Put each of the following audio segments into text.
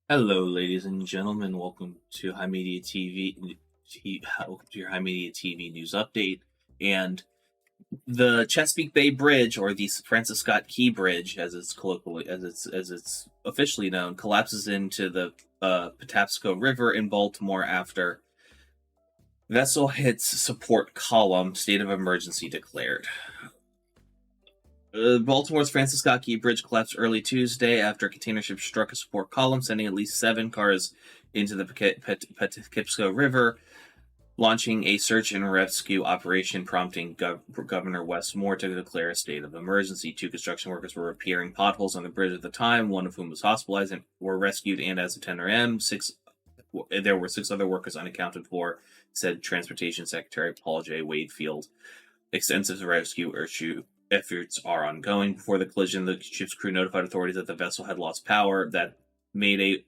Hello, ladies and gentlemen. Welcome to HIMediaTV. Welcome to your HIMediaTV news update. And the Chesapeake Bay Bridge, or the Francis Scott Key Bridge, as it's officially known, collapses into the Patapsco River in Baltimore after vessel hits support column. State of emergency declared. Baltimore's Francis Scott Key Bridge collapsed early Tuesday after a container ship struck a support column, sending at least 7 cars into the Patapsco River, launching a search and rescue operation, prompting Governor Wes Moore to declare a state of emergency. 2 construction workers were repairing potholes on the bridge at the time, one of whom was hospitalized and were rescued, and as of 10 a.m., there were 6 other workers unaccounted for, said Transportation Secretary Paul J. Wakefield. Extensive rescue efforts are ongoing. Before the collision, the ship's crew notified authorities that the vessel had lost power. That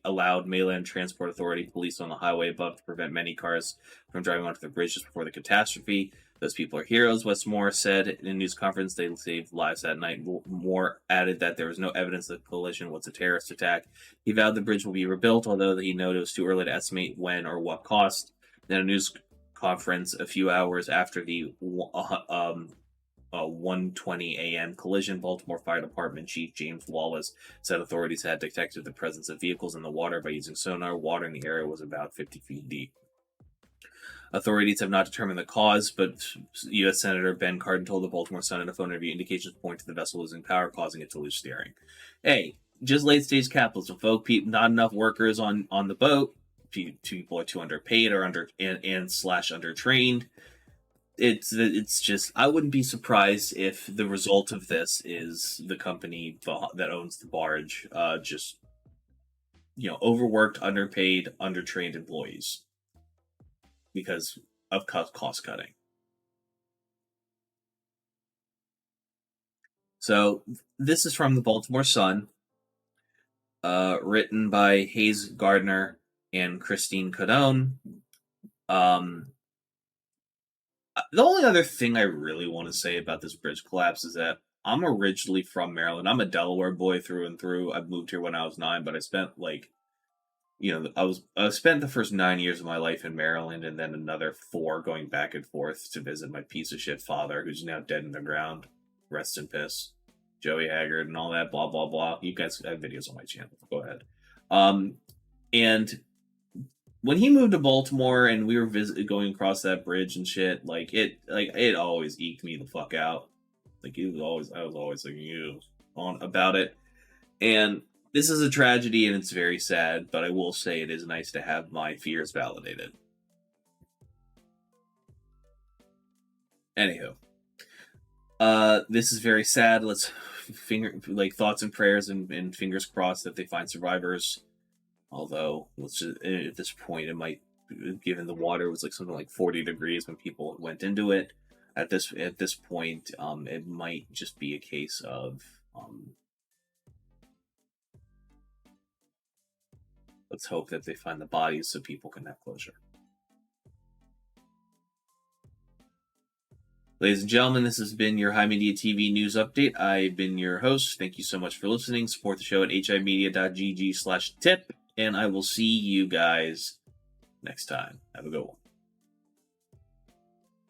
allowed Mainland Transport Authority police on the highway above to prevent many cars from driving onto the bridge just before the catastrophe. Those people are heroes, Wes Moore said in a news conference. They saved lives that night. Moore added that there was no evidence that the collision was a terrorist attack. He vowed the bridge will be rebuilt, although he noted it was too early to estimate when or what cost. Then a news conference a few hours after the 1:20 a.m. collision, Baltimore Fire Department Chief James Wallace said authorities had detected the presence of vehicles in the water by using sonar. Water in the area was about 50 feet deep. Authorities have not determined the cause, but U.S. Senator Ben Cardin told the Baltimore Sun in a phone interview indications point to the vessel losing power, causing it to lose steering. Hey, just late-stage capitalism, folks. Not enough workers on the boat. People are too underpaid or undertrained. It's just, I wouldn't be surprised if the result of this is the company that owns the barge just overworked, underpaid, undertrained employees because of cost cutting. So this is from the Baltimore Sun, written by Hayes Gardner and Christine Cadone. The only other thing I really want to say about this bridge collapse is that I'm originally from Maryland. I'm a Delaware boy through and through. I moved here when I was 9, but I spent I spent the first 9 years of my life in Maryland, and then another 4 going back and forth to visit my piece of shit father, who's now dead in the ground. Rest in piss, Joey Haggard, and all that. Blah blah blah. You guys have videos on my channel. Go ahead. And when he moved to Baltimore and we were going across that bridge and shit, it always eked me the fuck out. I was always like you on about it. And this is a tragedy and it's very sad, but I will say it is nice to have my fears validated. Anywho, this is very sad. Let's thoughts and prayers and fingers crossed that they find survivors. Although, at this point, it might, given the water was something like 40 degrees when people went into it. At this point, it might just be a case of let's hope that they find the bodies so people can have closure. Ladies and gentlemen, this has been your HIMediaTV news update. I've been your host. Thank you so much for listening. Support the show at himedia.gg/tip. And I will see you guys next time. Have a good one.